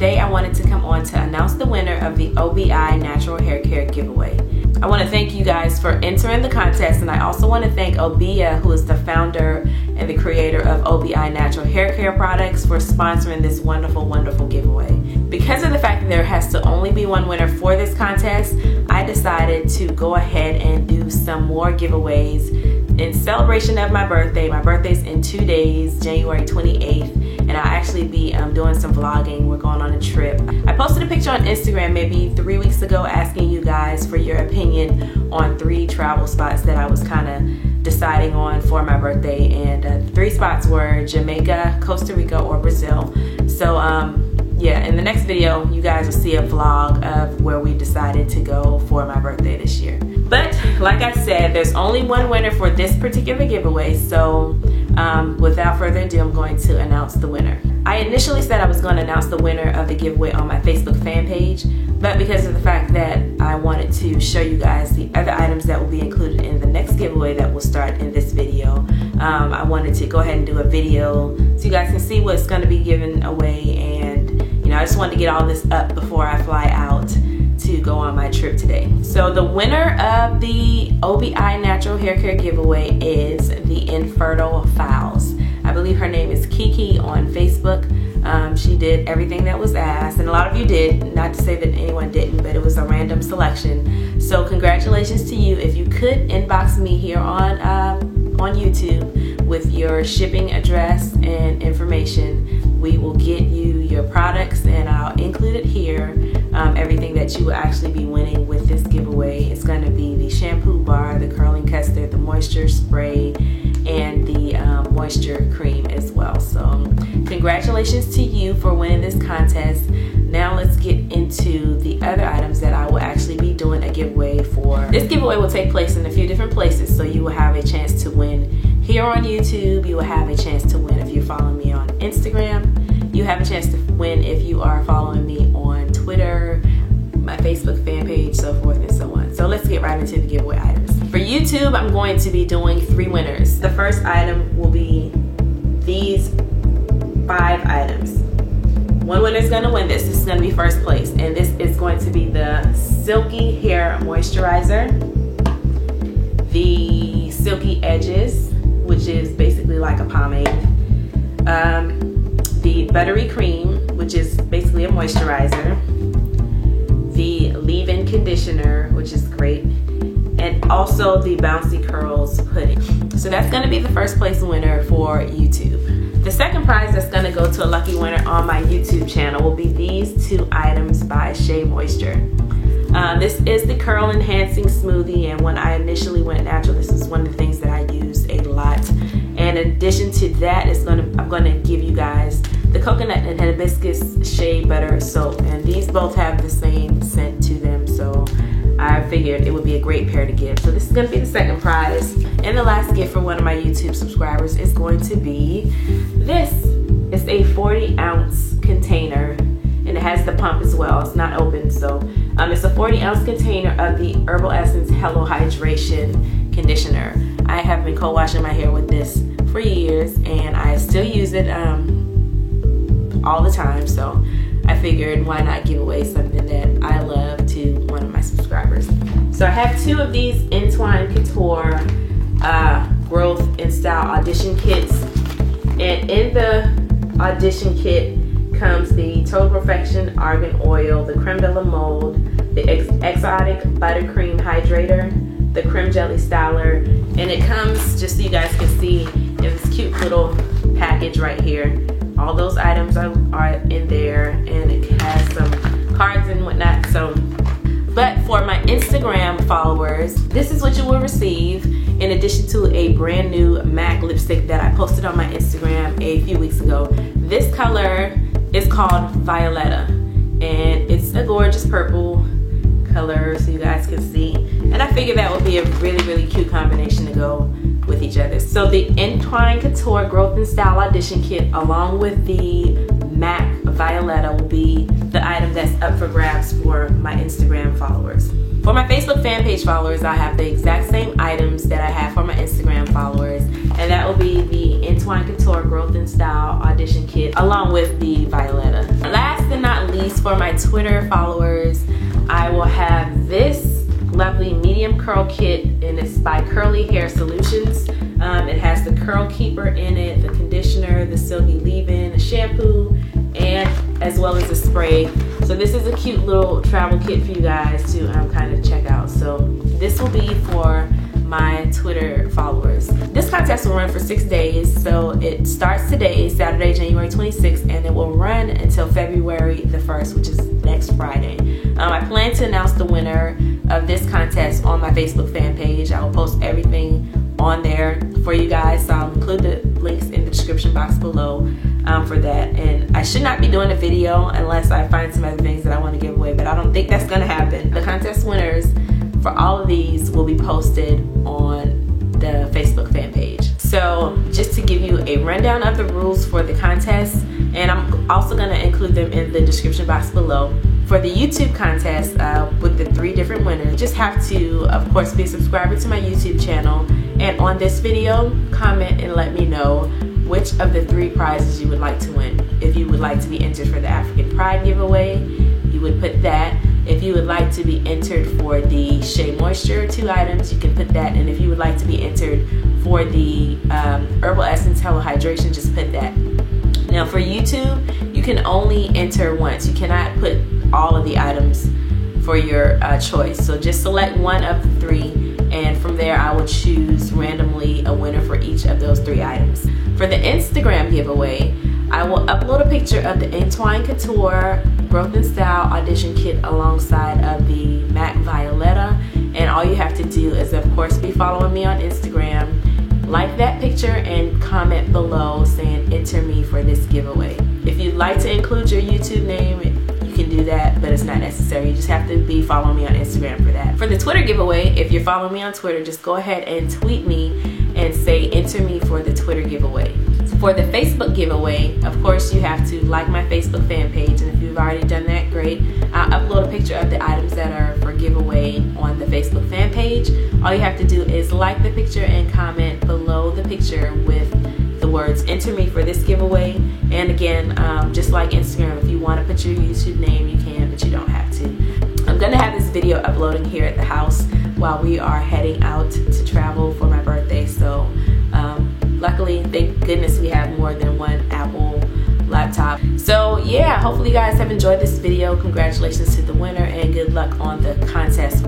today I wanted to come on to announce the winner of the OBI Natural Hair Care giveaway. I want to thank you guys for entering the contest, and I also want to thank Obia, who is the founder and the creator of OBI Natural Hair Care products, for sponsoring this wonderful, wonderful giveaway. Because of the fact that there has to only be one winner for this contest, I decided to go ahead and do some more giveaways in celebration of my birthday. My birthday's in 2 days, January 28th, and I'll actually be doing some vlogging. We're going on a trip. I posted a picture on Instagram maybe 3 weeks ago asking you guys for your opinion on 3 travel spots that I was kind of deciding on for my birthday, and 3 spots were Jamaica, Costa Rica, or Brazil. So yeah, in the next video you guys will see a vlog of where we decided to go for my birthday this year. But like I said, there's only one winner for this particular giveaway, so without further ado, I'm going to announce the winner. I initially said I was going to announce the winner of the giveaway on my Facebook fan page, but because of the fact that I wanted to show you guys the other items that will be included in the next giveaway that will start in this video, I wanted to go ahead and do a video so you guys can see what's going to be given away, and I just wanted to get all this up before I fly out to go on my trip today. So the winner of the OBI Natural Hair Care giveaway is the Infertile Files. I believe her name is Kiki on Facebook. She did everything that was asked, and a lot of you did, not to say that anyone didn't, but it was a random selection. So congratulations to you. If you could inbox me here on YouTube with your shipping address and information, we will get you your products, and I'll include it here. Everything that you will actually be winning with this giveaway is going to be the shampoo bar, the curling custard, the moisture spray, and the moisture cream as well. So congratulations to you for winning this contest. Now let's get into the other items that I will actually be doing a giveaway for. This giveaway will take place in a few different places, so you will have a chance to win here on YouTube. You will have a chance to win if you're following me on Instagram. You have a chance to win if you are following me on Twitter, my Facebook fan page, so forth and so on. So let's get right into the giveaway items. For YouTube, I'm going to be doing 3 winners. The first item will be these 5 items. One winner is going to win this. This is going to be first place, and this is going to be the Silky Hair Moisturizer, the Silky Edges, which is basically like a pomade, the Buttery Cream, which is basically a moisturizer, the leave-in conditioner, which is great, and also the Bouncy Curls Pudding. So that's going to be the first place winner for YouTube. The second prize that's going to go to a lucky winner on my YouTube channel will be these 2 items by Shea Moisture. This is the Curl Enhancing Smoothie, and when I initially went natural, this is one of the things that I use a lot. And in addition to that, I'm going to give you guys the Coconut and Hibiscus Shea Butter Soap, and these both have the same scent to them, so I figured it would be a great pair to give. So this is going to be the second prize, and the last gift for one of my YouTube subscribers is going to be this. It's a 40-ounce container, and it has the pump as well. It's not open, so it's a 40-ounce container of the Herbal Essence Hello Hydration Conditioner. I have been co-washing my hair with this for years, and I still use it all the time, so I figured why not give away something that I love to one of my subscribers. So I have 2 of these Entwine Couture Growth and Style Audition Kits, and in the audition kit comes the Total Perfection Argan Oil, the Creme de la Mode, the Exotic Buttercream Hydrator, the Creme Jelly Styler, and it comes, just so you guys can see, in this cute little package right here. All those items are in there, and it has some cards and whatnot. So, but for my Instagram followers, this is what you will receive, in addition to a brand new MAC lipstick that I posted on my Instagram a few weeks ago. This color is called Violetta, and it's a gorgeous purple color, so you guys can see. And I figured that would be a really, really cute combination to go with each other. So the Entwine Couture Growth and Style Audition Kit along with the MAC Violetta will be the item that's up for grabs for my Instagram followers. For my Facebook fan page followers, I have the exact same items that I have for my Instagram followers, and that will be the Entwine Couture Growth and Style Audition Kit along with the Violetta. Last and not least, for my Twitter followers, I will have this lovely medium curl kit, and it's by Curly Hair Solutions. It has the curl keeper in it, the conditioner, the silky leave-in, the shampoo, and as well as a spray. So this is a cute little travel kit for you guys to kind of check out. So this will be for my Twitter followers. This contest will run for 6 days, so it starts today, Saturday, January 26th, and it will run until February the 1st, which is next Friday. I plan to announce the winner of this contest on my Facebook fan page. I will post everything on there for you guys, so I'll include the links in the description box below for that. And I should not be doing a video unless I find some other things that I want to give away, but I don't think that's going to happen. The contest winners for all of these will be posted on the Facebook fan page. So just to give you a rundown of the rules for the contest, and I'm also going to include them in the description box below. For the YouTube contest with the 3 different winners, you just have to, of course, be a subscriber to my YouTube channel, and on this video, comment and let me know which of the 3 prizes you would like to win. If you would like to be entered for the African Pride giveaway, you would put that. If you would like to be entered for the Shea Moisture 2 items, you can put that. And if you would like to be entered for the Herbal Essence Hello Hydration, just put that. Now for YouTube, you can only enter once. You cannot put all of the items for your choice. So just select one of the 3, and from there I will choose randomly a winner for each of those 3 items. For the Instagram giveaway, I will upload a picture of the Entwine Couture Growth and Style Audition Kit alongside of the MAC Violetta, and all you have to do is, of course, be following me on Instagram, like that picture, and comment below saying enter me for this giveaway. If you'd like to include your YouTube name, you can do that, but it's not necessary. You just have to be following me on Instagram for that. For the Twitter giveaway, if you're following me on Twitter, just go ahead and tweet me and say enter me for the Twitter giveaway. For the Facebook giveaway, of course, you have to like my Facebook fan page, and if you've already done that, great. I'll upload a picture of the items that are for giveaway on the Facebook fan page. All you have to do is like the picture and comment below the picture with the words enter me for this giveaway. And again, just like Instagram, if you want to put your YouTube name, you can, but you don't have to. I'm gonna have this video uploading here at the house while we are heading out to travel for my birthday. So luckily, thank goodness, we have more than one Apple laptop. So yeah, hopefully you guys have enjoyed this video. Congratulations to the winner and good luck on the contest.